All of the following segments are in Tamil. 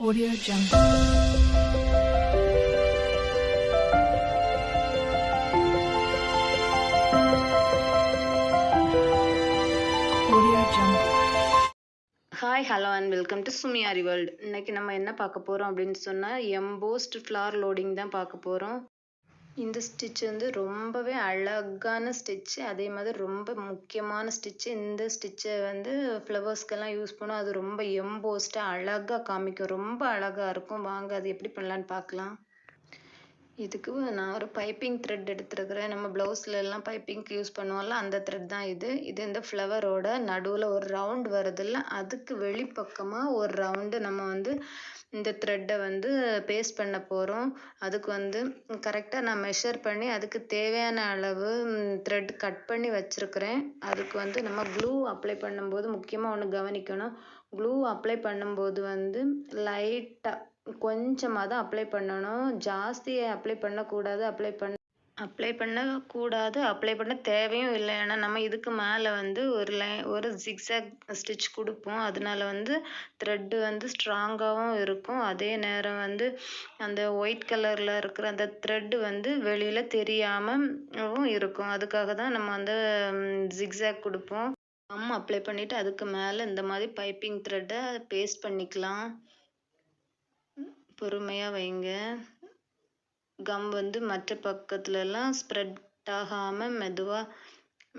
Audio Jungle. Audio Jungle. Hi hello and welcome to Sumi Aari world. இன்னைக்கு நம்ம என்ன பார்க்க போகிறோம் அப்படின்னு சொன்னால் எம்போஸ்ட் ஃப்ளார் லோடிங் தான் பார்க்க போகிறோம். இந்த ஸ்டிச் வந்து ரொம்பவே அழகான ஸ்டிச்சு, அதே மாதிரி ரொம்ப முக்கியமான ஸ்டிச்சு. இந்த ஸ்டிச்சை வந்து ஃப்ளவர்ஸ்க்கெல்லாம் யூஸ் பண்ணோம். அது ரொம்ப எம்போஸ்டாக அழகாக காமிக்கும், ரொம்ப அழகாக இருக்கும். வாங்க அது எப்படி பண்ணலான்னு பார்க்கலாம். இதுக்கு நான் ஒரு பைப்பிங் த்ரெட் எடுத்துருக்கிறேன். நம்ம ப்ளவுஸ்ல எல்லாம் பைப்பிங்க்கு யூஸ் பண்ணுவோம்ல, அந்த த்ரெட் தான் இது. இந்த ஃப்ளவரோட நடுவில் ஒரு ரவுண்ட் வருதில்ல, அதுக்கு வெளிப்பக்கமாக ஒரு ரவுண்டு நம்ம வந்து இந்த த்ரெட்டை வந்து பேஸ்ட் பண்ண போகிறோம். அதுக்கு வந்து கரெக்டாக நான் மெஷர் பண்ணி அதுக்கு தேவையான அளவு த்ரெட் கட் பண்ணி வச்சுருக்கிறேன். அதுக்கு வந்து நம்ம க்ளூ அப்ளை பண்ணும்போது முக்கியமாக ஒன்று கவனிக்கணும். க்ளூ அப்ளை பண்ணும்போது வந்து லைட்டாக கொஞ்சமாக தான் அப்ளை பண்ணணும். ஜாஸ்தியை அப்ளை பண்ணக்கூடாது. அப்ளை பண்ண தேவையும் இல்லை. ஏன்னா நம்ம இதுக்கு மேலே வந்து ஒரு ஜிக்ஸாக் ஸ்டிச் கொடுப்போம். அதனால வந்து த்ரெட்டு வந்து ஸ்ட்ராங்காகவும் இருக்கும். அதே நேரம் வந்து அந்த ஒயிட் கலரில் இருக்கிற அந்த த்ரெட்டு வந்து வெளியில் தெரியாமவும் இருக்கும். அதுக்காக தான் நம்ம அந்த ஜிக்ஸாக் கொடுப்போம். அப்ளை பண்ணிவிட்டு அதுக்கு மேலே இந்த மாதிரி பைப்பிங் த்ரெட்டை பேஸ்ட் பண்ணிக்கலாம். பொறுமையாக வைங்க. கம் வந்து மற்ற பக்கத்துலலாம் ஸ்ப்ரெட் ஆகாமல்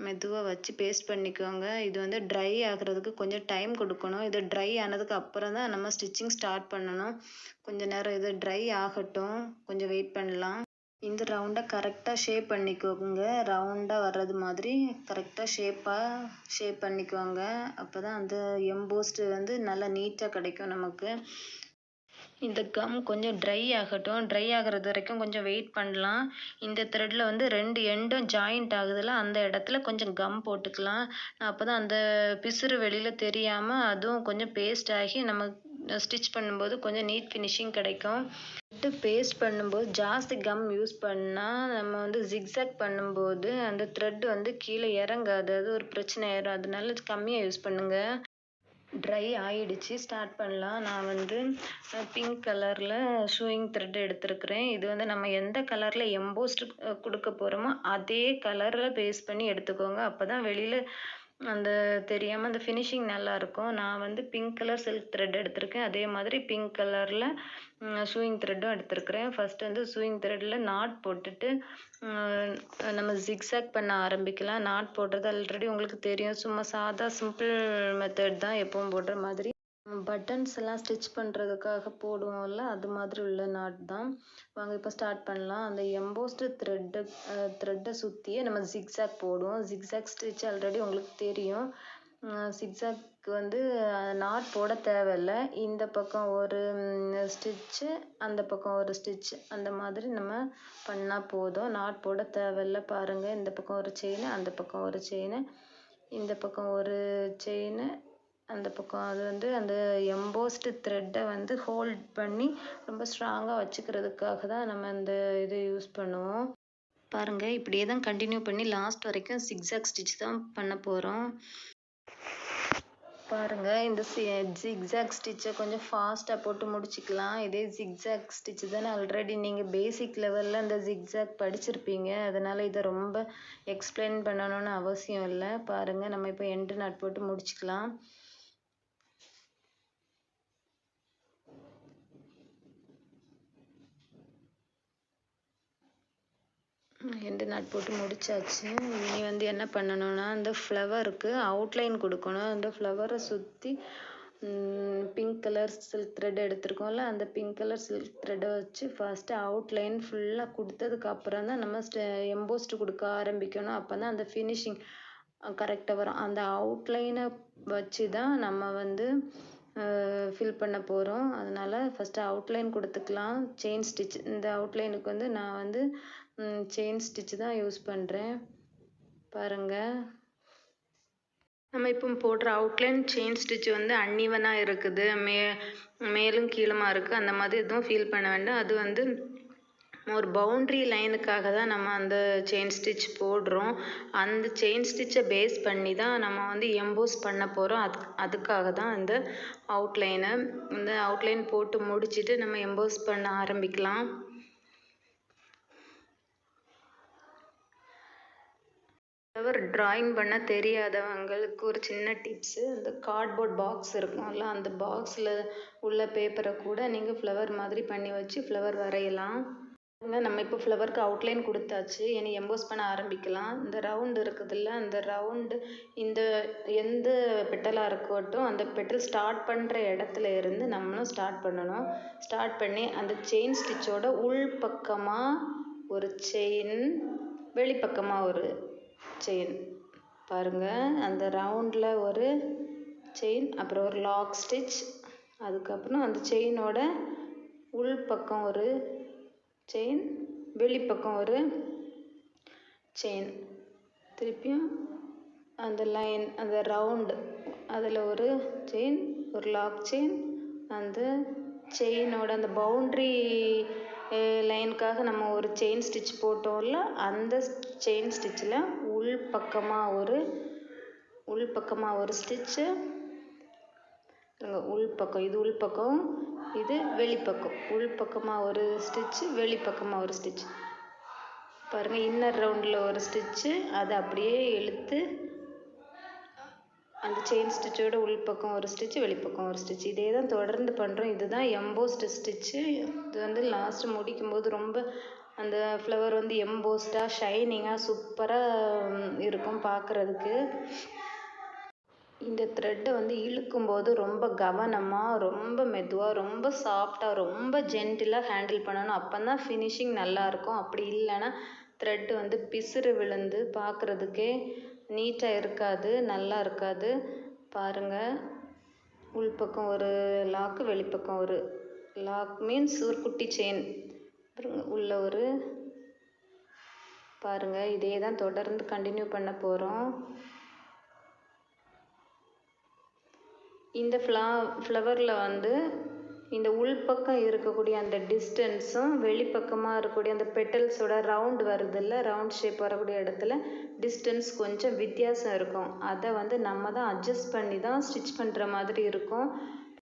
மெதுவாக வச்சு பேஸ்ட் பண்ணிக்கோங்க. இது வந்து ட்ரை ஆகிறதுக்கு கொஞ்சம் டைம் கொடுக்கணும். இது ட்ரை ஆனதுக்கு அப்புறம் தான் நம்ம ஸ்டிச்சிங் ஸ்டார்ட் பண்ணணும். கொஞ்சம் நேரம் இது ட்ரை ஆகட்டும், கொஞ்சம் வெயிட் பண்ணலாம். இந்த ரவுண்டை கரெக்டாக ஷேப் பண்ணிக்கோங்க. ரவுண்டாக வர்றது மாதிரி கரெக்டாக ஷேப் பண்ணிக்கோங்க. அப்போ தான் அந்த எம்போஸ்டு வந்து நல்லா நீட்டாக கிடைக்கும் நமக்கு. இந்த கம் கொஞ்சம் ட்ரை ஆகட்டும். ட்ரை ஆகிறது வரைக்கும் கொஞ்சம் வெயிட் பண்ணலாம். இந்த த்ரெட்டில் வந்து 2 எண்டும் ஜாயிண்ட் ஆகுதுல்ல, அந்த இடத்துல கொஞ்சம் கம் போட்டுக்கலாம். அப்போ தான் அந்த பிசுறு வெளியில் தெரியாமல் அதுவும் கொஞ்சம் பேஸ்ட் ஆகி நம்ம ஸ்டிச் பண்ணும்போது கொஞ்சம் நீட் ஃபினிஷிங் கிடைக்கும். பேஸ்ட் பண்ணும்போது ஜாஸ்தி கம் யூஸ் பண்ணால் நம்ம வந்து ஜிக்ஸாக் பண்ணும்போது அந்த த்ரெட் வந்து கீழே இறங்காது. அது ஒரு பிரச்சனை ஆயிடும். அதனால கம்மியாக யூஸ் பண்ணுங்கள். ட்ரை ஆகிடுச்சு, ஸ்டார்ட் பண்ணலாம். நான் வந்து பிங்க் கலரில் ஷூயிங் த்ரெட் எடுத்துருக்கிறேன். இது வந்து நம்ம எந்த கலரில் எம்போஸ்ட் கொடுக்க போகிறோமோ அதே கலரில் பேஸ்ட் பண்ணி எடுத்துக்கோங்க. அப்போ தான் வெளியில் அந்த தெரியாமல் அந்த ஃபினிஷிங் நல்லாயிருக்கும். நான் வந்து பிங்க் கலர் சில்க் த்ரெட் எடுத்திருக்கேன். அதே மாதிரி பிங்க் கலரில் ஷூயிங் த்ரெட்டும் எடுத்துருக்கிறேன். ஃபஸ்ட்டு வந்து ஷூயிங் த்ரெட்டில் நாட் போட்டுட்டு நம்ம ஜிக்ஸாக் பண்ண ஆரம்பிக்கலாம். நாட் போடுறது ஆல்ரெடி உங்களுக்கு தெரியும். சும்மா சிம்பிள் மெத்தட் தான், எப்பவும் போடுற மாதிரி. பட்டன்ஸ் எல்லாம் ஸ்டிச் பண்ணுறதுக்காக போடுவோம்ல, அது மாதிரி உள்ள நாட் தான். வாங்க இப்போ ஸ்டார்ட் பண்ணலாம். அந்த எம்போஸ்டு த்ரெட்டை சுற்றியே நம்ம ஜிக்ஸாக் போடுவோம். ஜிக்ஸாக் ஸ்டிச் ஆல்ரெடி உங்களுக்கு தெரியும். ஜிக்ஸாக் வந்து நாட் போட தேவையில்லை. இந்த பக்கம் ஒரு ஸ்டிச்சு, அந்த பக்கம் ஒரு ஸ்டிச், அந்த மாதிரி நம்ம பண்ணால் போதும். நாட் போட தேவையில்லை. பாருங்கள், இந்த பக்கம் ஒரு செயின், அந்த பக்கம் ஒரு செயின், இந்த பக்கம் ஒரு செயின், அந்த பக்கம். அது வந்து அந்த எம்போஸ்டு த்ரெட்டை வந்து ஹோல்ட் பண்ணி ரொம்ப ஸ்ட்ராங்காக வச்சுக்கிறதுக்காக தான் நம்ம இந்த இது யூஸ் பண்ணுவோம். பாருங்கள், இப்படியே தான் கண்டினியூ பண்ணி லாஸ்ட் வரைக்கும் ஜிக்ஸாக் ஸ்டிச் தான் பண்ண போகிறோம். பாருங்கள், இந்த ஜிக்ஸாக் ஸ்டிச்சை கொஞ்சம் ஃபாஸ்ட்டாக போட்டு முடிச்சுக்கலாம். இதே ஜிக்ஸாக் ஸ்டிச்சு தானே ஆல்ரெடி நீங்கள் பேசிக் லெவலில் இந்த ஜிக்ஸாக் படிச்சிருப்பீங்க. அதனால் இதை ரொம்ப எக்ஸ்பிளைன் பண்ணணும்னு அவசியம் இல்லை. பாருங்கள், நம்ம இப்போ எண்டு நாட் போட்டு முடிச்சுக்கலாம். எண்டு நாட் போட்டு முடிச்சாச்சு. இனி வந்து என்ன பண்ணணும்னா, இந்த ஃப்ளவருக்கு அவுட்லைன் கொடுக்கணும். அந்த ஃப்ளவரை சுற்றி பிங்க் கலர் சில்க் த்ரெட் எடுத்துருக்கோம்ல, அந்த பிங்க் கலர் சில்க் த்ரெட்டை வச்சு ஃபஸ்ட்டு அவுட்லைன் ஃபுல்லாக கொடுத்ததுக்கு அப்புறம் தான் நம்ம எம்போஸ்ட் கொடுக்க ஆரம்பிக்கணும். அப்போ தான் அந்த ஃபினிஷிங் கரெக்டாக வரும். அந்த அவுட்லைனை வச்சு தான் நம்ம வந்து ஃபில் பண்ண போகிறோம். அதனால் ஃபஸ்ட்டு அவுட்லைன் கொடுத்துக்கலாம். செயின் ஸ்டிச், இந்த அவுட்லைனுக்கு வந்து நான் வந்து செயின் ஸ்டிச் தான் யூஸ் பண்ணுறேன். பாருங்கள், நம்ம இப்போ போடுற அவுட்லைன் செயின் ஸ்டிச் வந்து அன்இவனாக இருக்குது, மேலும் கீழுமா இருக்குது. அந்த மாதிரி எதுவும் ஃபீல் பண்ண வேண்டாம். அது வந்து ஒரு பவுண்ட்ரி லைனுக்காக தான் நம்ம அந்த செயின் ஸ்டிச் போடுறோம். அந்த செயின் ஸ்டிச்சை பேஸ் பண்ணி தான் நம்ம வந்து எம்போஸ் பண்ண போகிறோம். அதுக்காக தான் இந்த அவுட்லைனை. இந்த அவுட்லைன் போட்டு முடிச்சுட்டு நம்ம எம்போஸ் பண்ண ஆரம்பிக்கலாம். ஃப்ளவர் ட்ராயிங் பண்ண தெரியாதவங்களுக்கு ஒரு சின்ன டிப்ஸு. இந்த கார்ட்போர்ட் பாக்ஸ் இருக்கும்ல, அந்த பாக்ஸில் உள்ள பேப்பரை கூட நீங்கள் ஃப்ளவர் மாதிரி பண்ணி வச்சு ஃப்ளவர் வரையலாம். நம்ம இப்போ ஃப்ளவருக்கு அவுட்லைன் கொடுத்தாச்சு. இனி எம்போஸ் பண்ண ஆரம்பிக்கலாம். இந்த ரவுண்டு இருக்குதுல்ல, அந்த ரவுண்டு இந்த எந்த பெட்டலாக இருக்கட்டும் அந்த பெட்டல் ஸ்டார்ட் பண்ணுற இடத்துல இருந்து நம்மளும் ஸ்டார்ட் பண்ணணும். ஸ்டார்ட் பண்ணி அந்த செயின் ஸ்டிச்சோட உள் பக்கமாக ஒரு செயின், வெளிப்பக்கமாக ஒரு செயின் பாருங்கள். அந்த ரவுண்டில் ஒரு செயின், அப்புறம் ஒரு லாக் ஸ்டிச், அதுக்கப்புறம் அந்த செயினோட உள் பக்கம் ஒரு செயின், வெளிப்பக்கம் ஒரு செயின், திருப்பியும் அந்த லைன் அந்த ரவுண்டு அதில் ஒரு செயின், ஒரு லாக் செயின். அந்த செயினோட அந்த பவுண்ட்ரி லைனுக்காக நம்ம ஒரு செயின் ஸ்டிச் போட்டோம்ல, அந்த செயின் ஸ்டிச்சில் உள் பக்கமாக ஒரு ஸ்டிச்சு. உள்பக்கம் இது உள்பக்கம், இது வெளிப்பக்கம். உள்பக்கமாக ஒரு ஸ்டிச்சு, வெளிப்பக்கமாக ஒரு ஸ்டிச் பாருங்கள். இன்னர் ரவுண்டில் ஒரு ஸ்டிச்சு, அதை அப்படியே இழுத்து அந்த செயின் ஸ்டிச்சோட உள்பக்கம் ஒரு ஸ்டிச்சு, வெளிப்பக்கம் ஒரு ஸ்டிச். இதே தான் தொடர்ந்து பண்ணுறோம். இதுதான் எம்போஸ்டு ஸ்டிச்சு. இது வந்து லாஸ்ட்டு முடிக்கும்போது ரொம்ப அந்த ஃப்ளவர் வந்து எம்போஸ்டாக ஷைனிங்காக சூப்பராக இருக்கும் பார்க்குறதுக்கு. இந்த த்ரெட்டை வந்து இழுக்கும்போது ரொம்ப கவனமாக, ரொம்ப மெதுவாக, ரொம்ப சாஃப்டாக, ரொம்ப ஜென்டிலாக ஹேண்டில் பண்ணணும். அப்போ தான் ஃபினிஷிங் நல்லாயிருக்கும். அப்படி இல்லைன்னா த்ரெட்டு வந்து பிசுறு விழுந்து பார்க்குறதுக்கே நீட்டாக இருக்காது, நல்லா இருக்காது. பாருங்கள், உள்பக்கம் ஒரு லாக்கு, வெளிப்பக்கம் ஒரு லாக் மீன்ஸ் ஒரு குட்டி செயின், உள்ள ஒரு பாருங்கள். இதே தான் தொடர்ந்து கண்டினியூ பண்ண போகிறோம். இந்த ஃப்ளவரில் வந்து இந்த உள்பக்கம் இருக்கக்கூடிய அந்த டிஸ்டன்ஸும் வெளிப்பக்கமாக இருக்கக்கூடிய அந்த பெட்டல்ஸோட ரவுண்ட் வருதில்ல, ரவுண்ட் ஷேப் வரக்கூடிய இடத்துல டிஸ்டன்ஸ் கொஞ்சம் வித்தியாசம் இருக்கும். அதை வந்து நம்ம தான் அட்ஜஸ்ட் பண்ணி தான் ஸ்டிச் பண்ணுற மாதிரி இருக்கும்.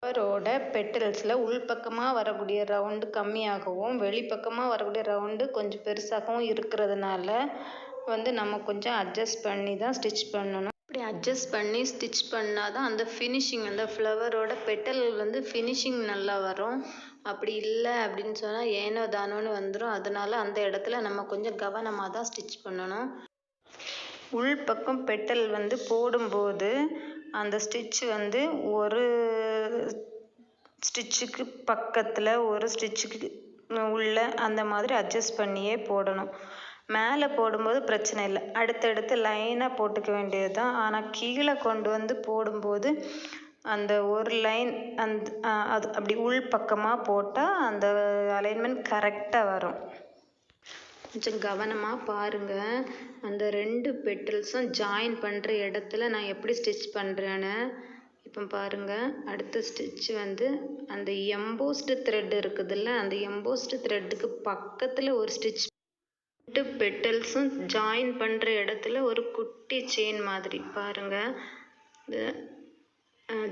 ஃப்ளவரோட பெட்டல்ஸில் உள்பக்கமாக வரக்கூடிய ரவுண்டு கம்மியாகவும் வெளிப்பக்கமாக வரக்கூடிய ரவுண்டு கொஞ்சம் பெருசாகவும் இருக்கிறதுனால வந்து நம்ம கொஞ்சம் அட்ஜஸ்ட் பண்ணி தான் ஸ்டிச் பண்ணணும். இப்படி அட்ஜஸ்ட் பண்ணி ஸ்டிச் பண்ணால் தான் அந்த ஃபினிஷிங், அந்த ஃப்ளவரோட பெட்டல் வந்து ஃபினிஷிங் நல்லா வரும். அப்படி இல்லை அப்படின்னு சொன்னால் ஏனோ தானோன்னு வந்துடும். அதனால அந்த இடத்துல நம்ம கொஞ்சம் கவனமாக தான் ஸ்டிச் பண்ணணும். உள்பக்கம் பெட்டல் வந்து போடும்போது அந்த ஸ்டிச் வந்து ஒரு ஸ்டிச்சுக்கு பக்கத்தில் ஒரு ஸ்டிச்சுக்கு உள்ள அந்த மாதிரி அட்ஜஸ்ட் பண்ணியே போடணும். மேலே போடும்போது பிரச்சனை இல்லை, அடுத்தடுத்து லைனாக போட்டுக்க வேண்டியது தான். ஆனால் கீழே கொண்டு வந்து போடும்போது அந்த ஒரு லைன் அது அப்படி உள் பக்கமாக போட்டால் அந்த அலைன்மெண்ட் கரெக்டாக வரும். கொஞ்சம் கவனமாக பாருங்கள். அந்த 2 பெட்டல்ஸும் ஜாயின் பண்ணுற இடத்துல நான் எப்படி ஸ்டிச் பண்ணுறேன்னு இப்போ பாருங்கள். அடுத்த ஸ்டிச் வந்து அந்த எம்போஸ்டு த்ரெட் இருக்குதுல்ல, அந்த எம்போஸ்டு த்ரெட்டுக்கு பக்கத்தில் ஒரு ஸ்டிச், 2 பெட்டல்ஸும் ஜாயின் பண்ணுற இடத்துல ஒரு குட்டி செயின் மாதிரி பாருங்கள்.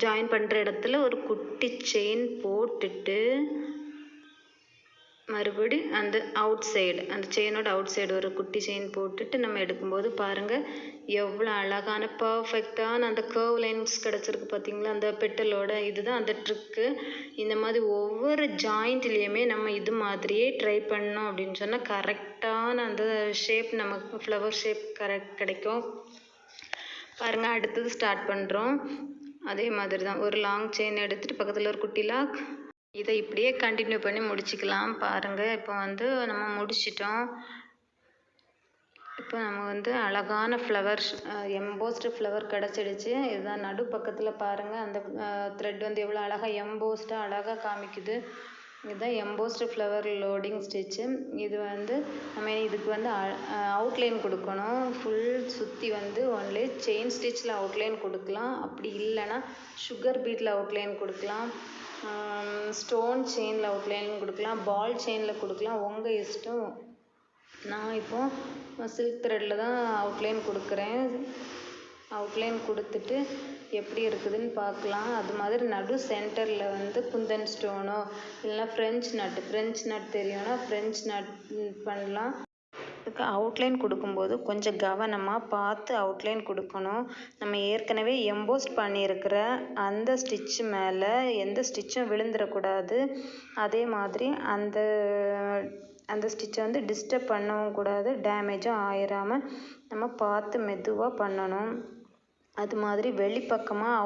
ஜாயின் பண்ணுற இடத்துல ஒரு குட்டி செயின் போட்டுட்டு மறுபடி அந்த அவுட் சைடு, அந்த செயினோட அவுட் சைடு ஒரு குட்டி செயின் போட்டுட்டு நம்ம எடுக்கும்போது பாருங்கள் எவ்வளோ அழகான பர்ஃபெக்டான அந்த கர்வ் லைன்ஸ் கிடச்சிருக்கு பார்த்தீங்களா அந்த பெட்டலோட. இதுதான் அந்த ட்ரிக்கு. இந்த மாதிரி ஒவ்வொரு ஜாயிண்ட்லேயுமே நம்ம இது மாதிரியே ட்ரை பண்ணோம் அப்படின்னு சொன்னால் கரெக்டான அந்த ஷேப் நமக்கு ஃப்ளவர் ஷேப் கிடைக்கும். பாருங்கள், அடுத்தது ஸ்டார்ட் பண்ணுறோம். அதே மாதிரி தான் ஒரு லாங் செயின் எடுத்துகிட்டு பக்கத்தில் ஒரு குட்டி லாக், இதை இப்படியே கண்டினியூ பண்ணி முடிச்சுக்கலாம். பாருங்கள், இப்போ வந்து நம்ம முடிச்சிட்டோம். இப்போ நம்ம வந்து அழகான ஃப்ளவர் எம்போஸ்டு ஃப்ளவர் கிடச்சிடுச்சு. இதுதான் நடு பக்கத்தில் பாருங்கள், அந்த த்ரெட் வந்து எவ்வளோ அழகாக எம்போஸ்டாக அழகாக காமிக்குது. இதுதான் எம்போஸ்டு ஃப்ளவர் லோடிங் ஸ்டிச்சு. இது வந்து நம்ம இதுக்கு வந்து அவுட்லைன் கொடுக்கணும். ஃபுல் சுற்றி வந்து ஒன்லி செயின் ஸ்டிச்சில் அவுட்லைன் கொடுக்கலாம். அப்படி இல்லைன்னா சுகர் பீட்டில் அவுட்லைன் கொடுக்கலாம். ஸ்டோன் செயினில் அவுட்லைன் கொடுக்கலாம், பால் செயினில் கொடுக்கலாம், உங்கள் இஷ்டம். நான் இப்போது சில்க் த்ரெட்டில் தான் அவுட்லைன் கொடுக்குறேன். அவுட்லைன் கொடுத்துட்டு எப்படி இருக்குதுன்னு பார்க்கலாம். அது மாதிரி நடு சென்டரில் வந்து குந்தன் ஸ்டோனோ இல்லைன்னா ஃப்ரெஞ்ச் நட் தெரியும்னா ஃப்ரெஞ்ச் நட் பண்ணலாம். இதுக்கு அவுட்லைன் கொடுக்கும்போது கொஞ்சம் கவனமாக பார்த்து அவுட்லைன் கொடுக்கணும். நம்ம ஏற்கனவே எம்போஸ்ட் பண்ணியிருக்கிற அந்த ஸ்டிச்சு மேலே எந்த ஸ்டிச்சும் விழுந்துடக்கூடாது. அதே மாதிரி அந்த ஸ்டிச்சை வந்து டிஸ்டர்ப் பண்ணவும் கூடாது, டேமேஜும் ஆயிராமல் நம்ம பார்த்து மெதுவாக பண்ணணும். அது மாதிரி வெளிப்பக்கமாக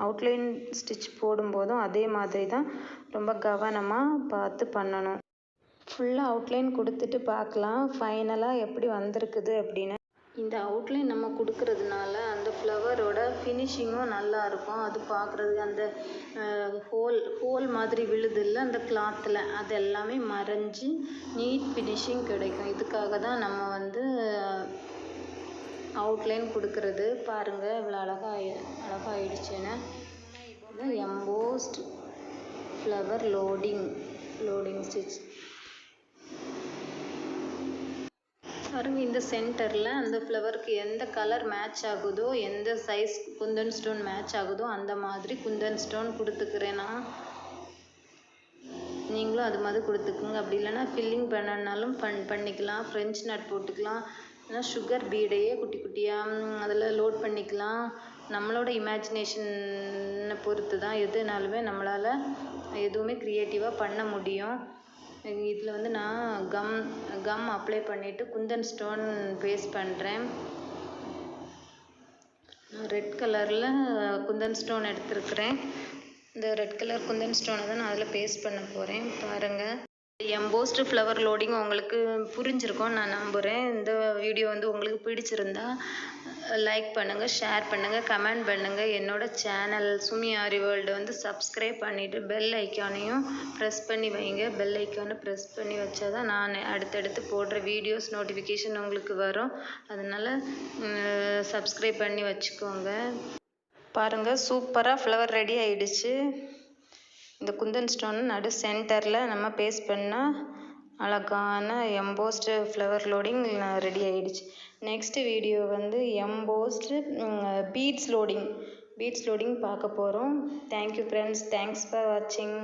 அவுட்லைன் ஸ்டிச் போடும்போதும் அதே மாதிரி தான் ரொம்ப கவனமாக பார்த்து பண்ணணும். ஃபுல்லாக அவுட்லைன் கொடுத்துட்டு பார்க்கலாம் ஃபைனலாக எப்படி வந்திருக்குது அப்படின்னு. இந்த அவுட்லைன் நம்ம கொடுக்கறதுனால அந்த ஃப்ளவரோட ஃபினிஷிங்கும் நல்லாயிருக்கும். அது பார்க்குறதுக்கு அந்த ஹோல் மாதிரி விழுதில்ல அந்த கிளாத்தில், அது எல்லாமே மறைஞ்சி நீட் ஃபினிஷிங் கிடைக்கும். இதுக்காக தான் நம்ம வந்து அவுட்லைன் கொடுக்கறது. பாருங்கள் இவ்வளோ அழகாகிடுச்சுன்னு. இது எம்போஸ்ட் ஃப்ளவர் லோடிங் ஸ்டிச். பாருங்க இந்த சென்டரில் அந்த ஃப்ளவருக்கு எந்த கலர் மேட்ச் ஆகுதோ, எந்த சைஸ் குந்தன் ஸ்டோன் மேட்ச் ஆகுதோ அந்த மாதிரி குந்தன் ஸ்டோன் கொடுத்துக்கிறேன் நான். நீங்களும் அது மாதிரி கொடுத்துக்குங்க. அப்படி இல்லைன்னா ஃபில்லிங் பண்ணனாலும் பண்ணிக்கலாம். ஃப்ரெஞ்ச் நட் போட்டுக்கலாம், இல்லைன்னா சுகர் பீடையே குட்டி குட்டியாக அதில் லோட் பண்ணிக்கலாம். நம்மளோட இமேஜினேஷனை பொறுத்து தான் எதுனாலுமே நம்மளால் எதுவுமே க்ரியேட்டிவாக பண்ண முடியும். இதில் வந்து நான் கம் அப்ளை பண்ணிவிட்டு குந்தன் ஸ்டோன் பேஸ்ட் பண்ணுறேன். ரெட் கலரில் குந்தன் ஸ்டோன் எடுத்துருக்கிறேன். இந்த ரெட் கலர் குந்தன் ஸ்டோனை தான் நான் அதில் பேஸ்ட் பண்ண போகிறேன். பாருங்கள் எம்போஸ்டு ஃப்ளவர் லோடிங் உங்களுக்கு புரிஞ்சிருக்கும் நான் நம்புகிறேன். இந்த வீடியோ வந்து உங்களுக்கு பிடிச்சிருந்தா லைக் பண்ணுங்கள், ஷேர் பண்ணுங்கள், கமெண்ட் பண்ணுங்கள். என்னோடய சேனல் சுமி ஆரி வேர்ல்டு வந்து சப்ஸ்கிரைப் பண்ணிவிட்டு பெல் ஐக்கானையும் ப்ரெஸ் பண்ணி வைங்க. பெல் ஐக்கானை ப்ரெஸ் பண்ணி வச்சா தான் நான் அடுத்தடுத்து போடுற வீடியோஸ் நோட்டிஃபிகேஷன் உங்களுக்கு வரும். அதனால் சப்ஸ்கிரைப் பண்ணி வச்சுக்கோங்க. பாருங்கள் சூப்பராக ஃப்ளவர் ரெடி ஆகிடுச்சு. இந்த குந்தன் ஸ்டோன் நடு சென்டரில் நம்ம பேஸ்ட் பண்ணால் அழகான எம்போஸ்டு ஃப்ளவர் லோடிங் ரெடி ஆகிடுச்சு. நெக்ஸ்ட் வீடியோ வந்து எம்போஸ்டு பீட்ஸ் லோடிங் பார்க்க போகிறோம். தேங்க்யூ ஃப்ரெண்ட்ஸ், தேங்க்ஸ் ஃபார் வாட்சிங்.